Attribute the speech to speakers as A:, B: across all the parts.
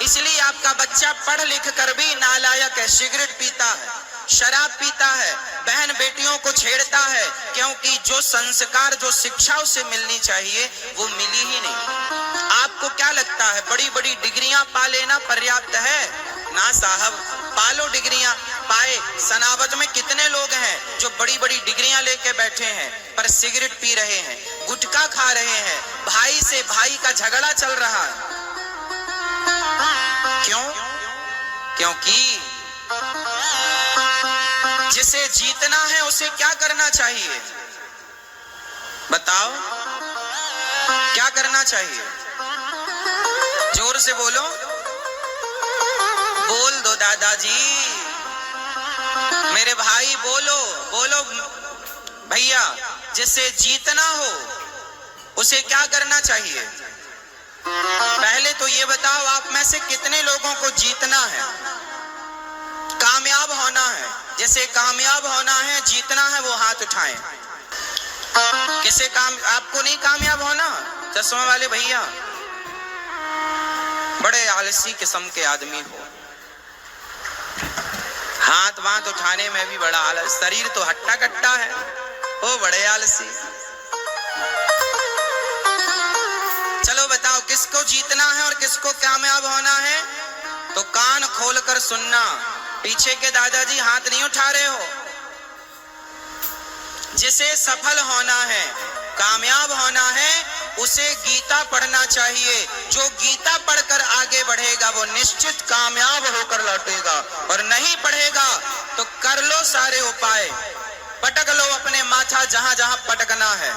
A: इसलिए आपका बच्चा पढ़ लिख कर भी नालायक है, सिगरेट पीता है, शराब पीता है, बहन बेटियों को छेड़ता है, क्योंकि जो संस्कार जो शिक्षा उसे मिलनी चाहिए वो मिली ही नहीं। आपको क्या लगता है बड़ी बड़ी डिग्रियां पा लेना पर्याप्त है? ना साहब, पालो डिग्रियां, पाए। सनावत में कितने लोग हैं जो बड़ी बड़ी डिग्रियां लेके बैठे हैं पर सिगरेट पी रहे हैं, गुटखा खा रहे हैं, भाई से भाई का झगड़ा चल रहा है। क्यों? क्योंकि जिसे जीतना है उसे क्या करना चाहिए? बताओ, क्या करना चाहिए? जोर से बोलो, बोल दो दादाजी, मेरे भाई बोलो, बोलो भैया। जिसे जीतना हो उसे क्या करना चाहिए? पहले तो ये बताओ, आप में से कितने लोगों को जीतना है, कामयाब होना है? जिसे कामयाब होना है, जीतना है, वो हाथ उठाएं। किसे काम, आपको नहीं कामयाब होना? चश्मा वाले भैया, बड़े आलसी किस्म के आदमी हो, हाथ वाथ उठाने में भी बड़ा आलस, शरीर तो हट्टा कट्टा है, ओ बड़े आलसी। चलो बताओ, किसको जीतना है और किसको कामयाब होना है? तो कान खोलकर सुनना। पीछे के दादाजी हाथ नहीं उठा रहे हो। जिसे सफल होना है, कामयाब होना है, उसे गीता पढ़ना चाहिए। जो गीता पढ़कर आगे बढ़ेगा वो निश्चित कामयाब होकर लौटेगा, और नहीं पढ़ेगा तो कर लो सारे उपाय, पटक लो अपने माथा जहां जहां पटकना है,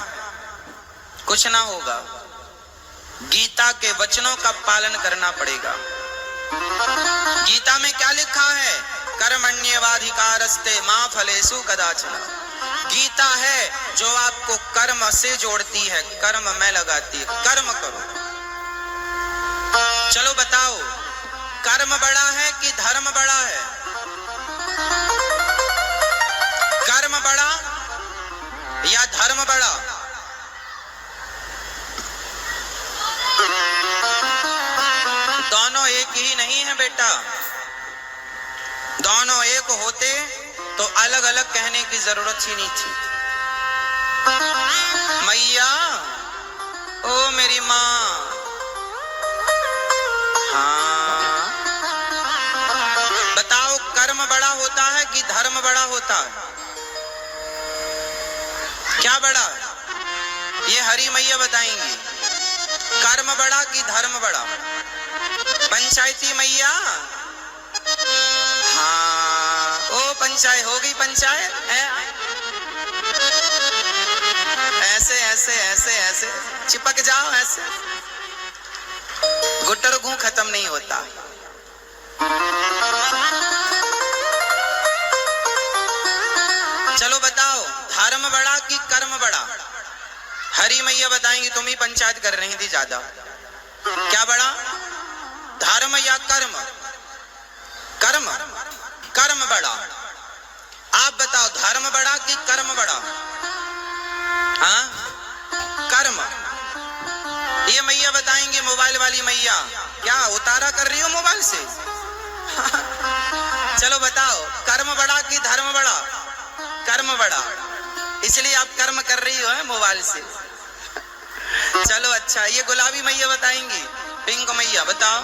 A: कुछ ना होगा। गीता के वचनों का पालन करना पड़ेगा। गीता में क्या लिखा है? कर्मण्येवाधिकारस्ते मा फलेषु कदाचन। गीता है जो आपको कर्म से जोड़ती है, कर्म में लगाती है, कर्म करो। चलो बताओ, कर्म बड़ा है कि धर्म बड़ा है? कर्म बड़ा या धर्म बड़ा? दोनों एक ही नहीं है बेटा। दोनों एक होते तो अलग अलग कहने की जरूरत ही नहीं थी। मैया, ओ मेरी माँ, हाँ बताओ, कर्म बड़ा होता है कि धर्म बड़ा होता है? क्या बड़ा? ये हरी मैया बताएंगी। कर्म बड़ा कि धर्म बड़ा? पंचायती मैया, हाँ, ओ पंचायत हो गई, पंचायत है। ऐसे ऐसे ऐसे ऐसे चिपक जाओ, ऐसे गुटर गू खत्म नहीं होता। चलो बताओ, धर्म बड़ा कि कर्म बड़ा? हरी मैया बताएंगी, तुम ही पंचायत कर रही थी ज्यादा। क्या बड़ा, धर्म या कर्म? कर्म, कर्म बड़ा। आप बताओ, धर्म बड़ा कि कर्म बड़ा? हाँ, कर्म। ये मैया बताएंगे, मोबाइल वाली मैया, क्या उतारा कर रही हो मोबाइल से? चलो बताओ, कर्म बड़ा कि धर्म बड़ा? कर्म बड़ा, इसलिए आप कर्म कर रही हो मोबाइल से। चलो अच्छा, ये गुलाबी मैया बताएंगी, पिंक मैया, बताओ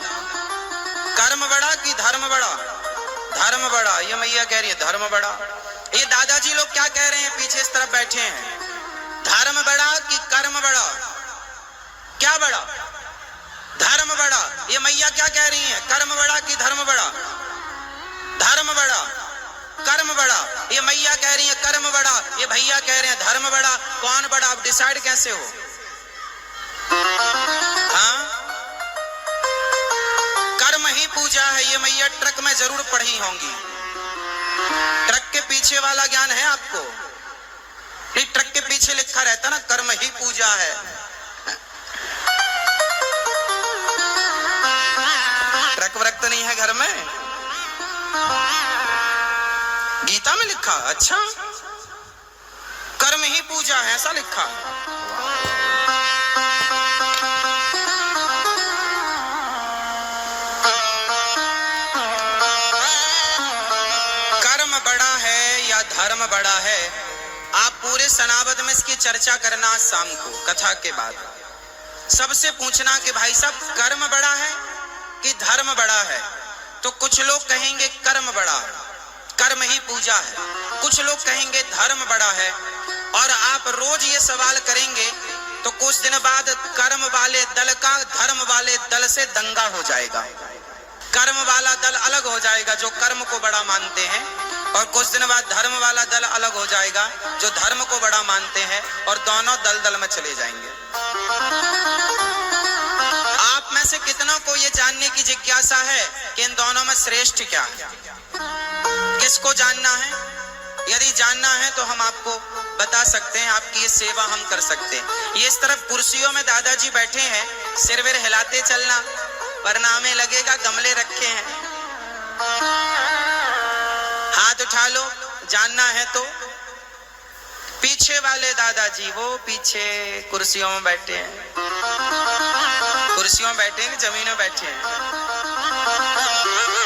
A: कर्म बड़ा कि धर्म बड़ा? धर्म बड़ा। ये मैया कह रही है धर्म बड़ा। ये दादाजी लोग क्या कह रहे हैं, पीछे इस तरफ बैठे हैं, धर्म बड़ा कि कर्म बड़ा? क्या बड़ा? धर्म बड़ा। ये मैया क्या कह रही है, कर्म बड़ा कि धर्म बड़ा? धर्म बड़ा। कर्म बड़ा। ये मैया कह रही है कर्म बड़ा, ये भैया कह रहे हैं धर्म बड़ा। कौन बड़ा, आप डिसाइड कैसे हो? हाँ, कर्म ही पूजा है। ये मैया ट्रक में जरूर पढ़ी होंगी, ट्रक के पीछे वाला ज्ञान है आपको? ये ट्रक के पीछे लिखा रहता ना, कर्म ही पूजा है। ट्रक व्रक तो नहीं है घर में? गीता में लिखा, अच्छा, कर्म ही पूजा है, ऐसा लिखा। धर्म बड़ा है। आप पूरे सनावद में इसकी चर्चा करना आज शाम को कथा के बाद। सबसे पूछना कि भाई साहब कर्म बड़ा है कि धर्म बड़ा है? तो कुछ लोग कहेंगे कर्म बड़ा, कर्म ही पूजा है। कुछ लोग कहेंगे धर्म बड़ा है। और आप रोज ये सवाल करेंगे तो कुछ दिन बाद कर्म वाले दल का धर्म वाले दल से दंगा हो जाएगा। कर्म वाला दल अलग हो जाएगा जो कर्म को बड़ा मानते हैं, और कुछ दिन बाद धर्म वाला दल अलग हो जाएगा जो धर्म को बड़ा मानते हैं, और दोनों दल में चले जाएंगे। आप में से कितनों को ये जानने की जिज्ञासा है कि इन दोनों में श्रेष्ठ क्या है? किसको जानना है? यदि जानना है तो हम आपको बता सकते हैं, आपकी ये सेवा हम कर सकते हैं। ये इस तरफ कुर्सियों में दादाजी बैठे हैं, सिर विर हिलाते चलना, वरना हमें लगेगा गमले रखे हैं। हाथ उठा लो, जानना है तो। पीछे वाले दादाजी, वो पीछे कुर्सियों में बैठे हैं, कुर्सियों में बैठे हैं, जमीन में बैठे हैं।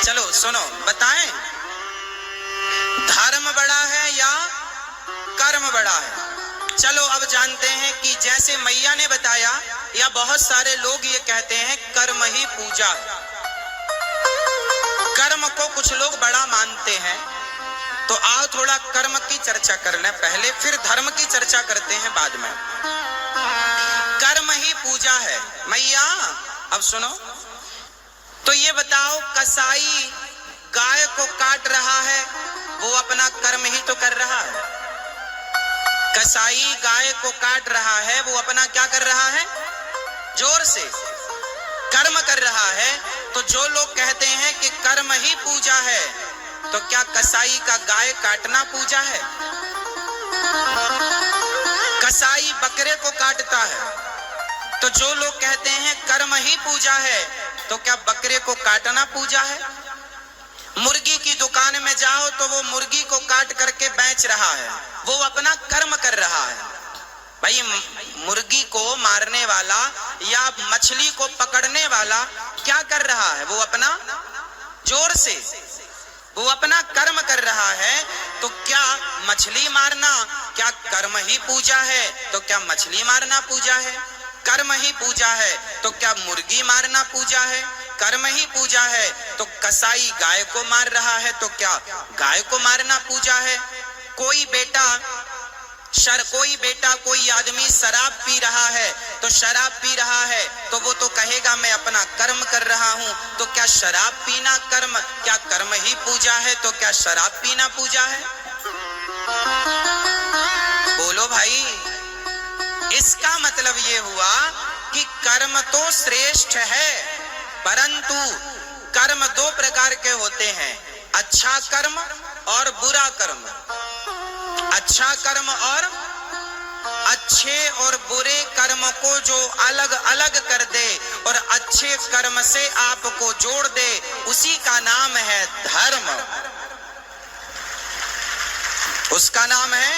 A: चलो सुनो, बताएं धर्म बड़ा है या कर्म बड़ा है? चलो अब जानते हैं कि जैसे मैया ने बताया, या बहुत सारे लोग ये कहते हैं कर्म ही पूजा है। कर्म को कुछ लोग बड़ा मानते हैं, तो आओ थोड़ा कर्म की चर्चा कर लें पहले, फिर धर्म की चर्चा करते हैं बाद में। कर्म ही पूजा है मैया। अब सुनो, तो ये बताओ कसाई गाय को काट रहा है, वो अपना कर्म ही तो कर रहा है। कसाई गाय को काट रहा है, वो अपना क्या कर रहा है? जोर से कर्म कर रहा है। तो जो लोग कहते हैं कि कर्म ही पूजा है, तो क्या कसाई का गाय काटना पूजा है? कसाई बकरे को काटता है, तो जो लोग कहते हैं कर्म ही पूजा है, तो क्या बकरे को काटना पूजा है? मुर्गी की दुकान में जाओ तो वो मुर्गी को काट करके बेच रहा है, वो अपना कर्म कर रहा है। भाई मुर्गी को मारने वाला या मछली को पकड़ने वाला क्या कर रहा है? वो अपना जोर से वो अपना कर्म कर रहा है। तो क्या मछली मारना क्या कर्म ही पूजा है? तो क्या मछली मारना पूजा है? कर्म ही पूजा है। तो क्या मुर्गी मारना पूजा है? कर्म ही पूजा है। तो कसाई गाय को मार रहा है, तो क्या गाय को मारना पूजा है? कोई बेटा कोई आदमी शराब पी रहा है, तो शराब पी रहा है तो वो तो कहेगा मैं अपना कर्म कर रहा हूं। तो क्या शराब पीना कर्म, क्या कर्म ही पूजा है? तो क्या शराब पीना पूजा है? बोलो भाई। इसका मतलब ये हुआ कि कर्म तो श्रेष्ठ है, परंतु कर्म दो प्रकार के होते हैं, अच्छा कर्म और बुरा कर्म। अच्छा कर्म और अच्छे और बुरे कर्म को जो अलग अलग कर दे और अच्छे कर्म से आपको जोड़ दे, उसी का नाम है धर्म। उसका नाम है,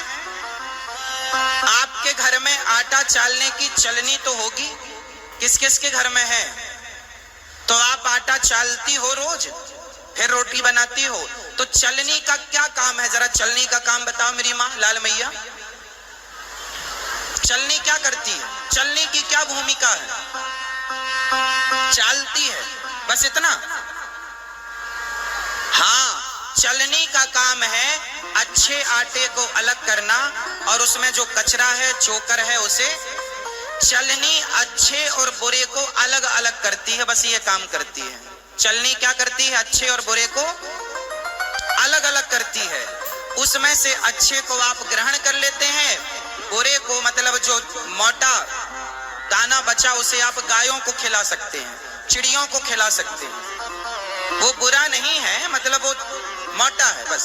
A: आपके घर में आटा चालने की चलनी तो होगी, किस किस के घर में है? तो आप आटा चालती हो रोज, फिर रोटी बनाती हो। तो चलनी का क्या काम है? जरा चलनी का काम बताओ मेरी माँ लाल मैया। चलनी क्या करती है? चलनी की क्या भूमिका है? चालती है, बस इतना। हाँ, चलनी का काम है अच्छे आटे को अलग करना और उसमें जो कचरा है, चोकर है, उसे चलनी अच्छे और बुरे को अलग अलग करती है, बस ये काम करती है। चलनी क्या करती है? अच्छे और बुरे को अलग अलग करती है। उसमें से अच्छे को आप ग्रहण कर लेते हैं, बुरे को मतलब जो मोटा दाना बचा उसे आप गायों को खिला सकते हैं, चिड़ियों को खिला सकते हैं। वो बुरा नहीं है, मतलब वो मोटा है, बस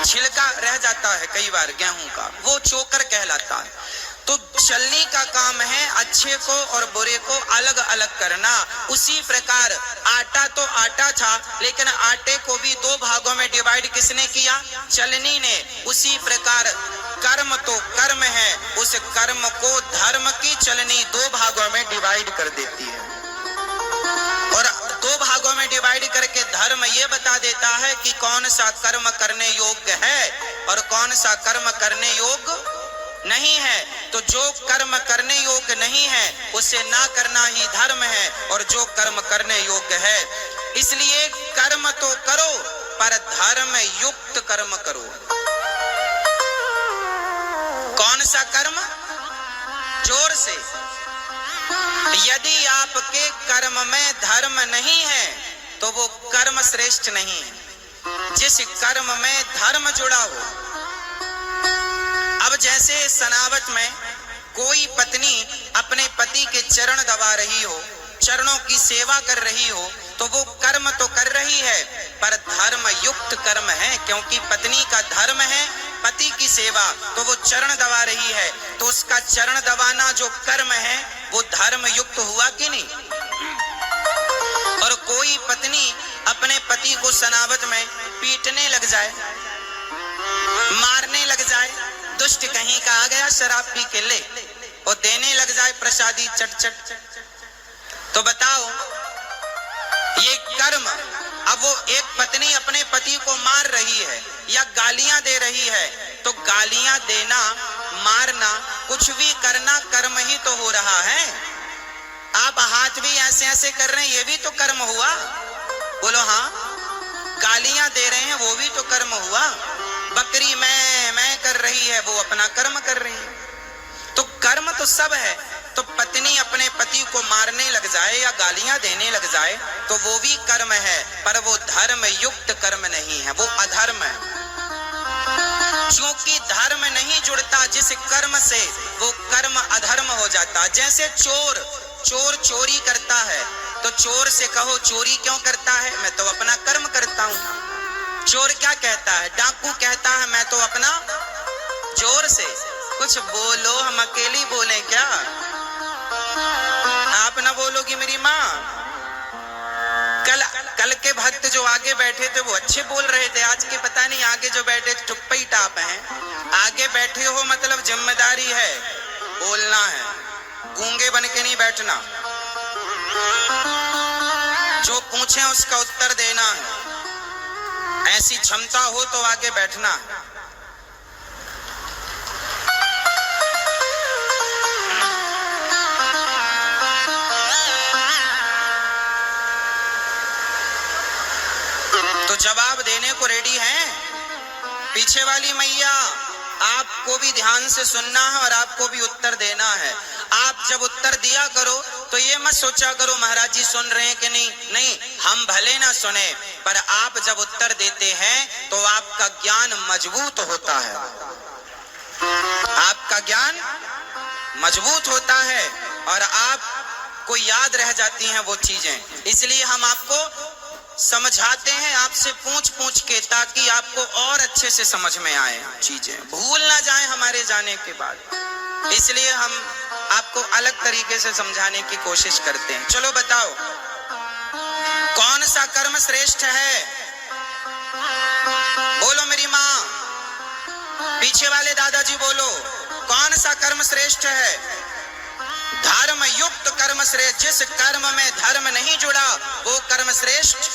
A: छिलका रह जाता है कई बार गेहूं का, वो चोकर कहलाता है। तो चलनी का काम है अच्छे को और बुरे को अलग अलग करना। उसी प्रकार आटा तो आटा था, लेकिन आटे को भी दो भागों में डिवाइड किसने किया? चलनी ने। उसी प्रकार कर्म तो कर्म है, उस कर्म को धर्म की चलनी दो भागों में डिवाइड कर देती है। और दो भागों में में डिवाइड करके धर्म ये बता देता है कि कौन सा कर्म करने योग्य है और कौन सा कर्म करने योग्य नहीं है। तो जो कर्म करने योग्य नहीं है उसे ना करना ही धर्म है, और जो कर्म करने योग्य है, इसलिए कर्म तो करो पर धर्म युक्त कर्म करो। कौन सा कर्म? जोर से। यदि आपके कर्म में धर्म नहीं है तो वो कर्म श्रेष्ठ नहीं है। जिस कर्म में धर्म जुड़ा हो, अब जैसे सनावत में कोई पत्नी अपने पति के चरण दबा रही हो, चरणों की सेवा कर रही हो, तो वो कर्म तो कर रही है पर धर्म युक्त कर्म है, क्योंकि पत्नी का धर्म है पति की सेवा, तो वो चरण दबा रही है, तो उसका चरण दबाना जो कर्म है वो धर्म युक्त हुआ कि नहीं? और कोई पत्नी अपने पति को सनावत में पीटने लग जाए, मारने लग जाए, दुष्ट कहीं का आ गया शराब पी के ले, और देने लग जाए प्रसादी चट चट, तो बताओ ये कर्म। अब वो एक पत्नी अपने पति को मार रही है या गालियां दे रही है, तो गालियां देना, मारना, कुछ भी करना कर्म ही तो हो रहा है। आप हाथ भी ऐसे ऐसे कर रहे हैं, ये भी तो कर्म हुआ। बोलो हाँ। गालियां दे रहे हैं, वो भी तो कर्म हुआ। बकरी मैं कर रही है, वो अपना कर्म कर रही है। तो कर्म तो सब है। तो पत्नी अपने पति को मारने लग जाए या गालियां देने लग जाए तो वो भी कर्म है, पर वो धर्म युक्त कर्म नहीं है, वो अधर्म है। क्योंकि धर्म नहीं जुड़ता जिस कर्म से, वो कर्म अधर्म हो जाता। जैसे चोर चोरी करता है, तो चोर से कहो चोरी क्यों करता है? मैं तो अपना कर्म करता हूं। चोर क्या कहता है? डाकू कहता है मैं तो अपना, जोर से कुछ बोलो, हम अकेली बोले क्या? आप ना बोलोगी मेरी माँ। कल के भक्त जो आगे बैठे थे वो अच्छे बोल रहे थे, आज के पता नहीं आगे जो बैठे टुप्पा ही टाप हैं। आगे बैठे हो मतलब जिम्मेदारी है, बोलना है, गूंगे बन के नहीं बैठना। जो पूछे उसका उत्तर देना है, ऐसी क्षमता हो तो आगे बैठना है। तो जवाब देने को रेडी हैं? पीछे वाली मैया, आपको भी ध्यान से सुनना है और आपको भी उत्तर देना है। आप जब उत्तर दिया करो तो ये मत सोचा करो महाराज जी सुन रहे हैं कि नहीं, हम भले ना सुने, पर आप जब उत्तर देते हैं तो आपका ज्ञान मजबूत होता है, आपका ज्ञान मजबूत होता है और आपको याद रह जाती हैं वो चीजें। इसलिए हम आपको समझाते हैं आपसे पूछ के, ताकि आपको और अच्छे से समझ में आए, चीजें भूल ना जाए हमारे जाने के बाद। इसलिए हम आपको अलग तरीके से समझाने की कोशिश करते हैं। चलो बताओ कौन सा कर्म श्रेष्ठ है? बोलो मेरी माँ, पीछे वाले दादाजी बोलो, कौन सा कर्म श्रेष्ठ है? धर्म युक्त कर्म श्रेष्ठ। जिस कर्म में धर्म नहीं जुड़ा वो कर्म श्रेष्ठ।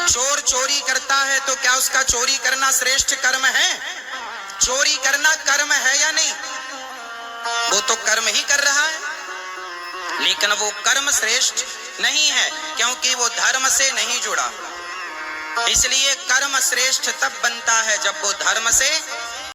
A: चोर चोरी करता है तो क्या उसका चोरी करना श्रेष्ठ कर्म है? चोरी करना कर्म है या नहीं? वो तो कर्म ही कर रहा है, लेकिन वो कर्म श्रेष्ठ नहीं है क्योंकि वो धर्म से नहीं जुड़ा। इसलिए कर्म श्रेष्ठ तब बनता है जब वो धर्म से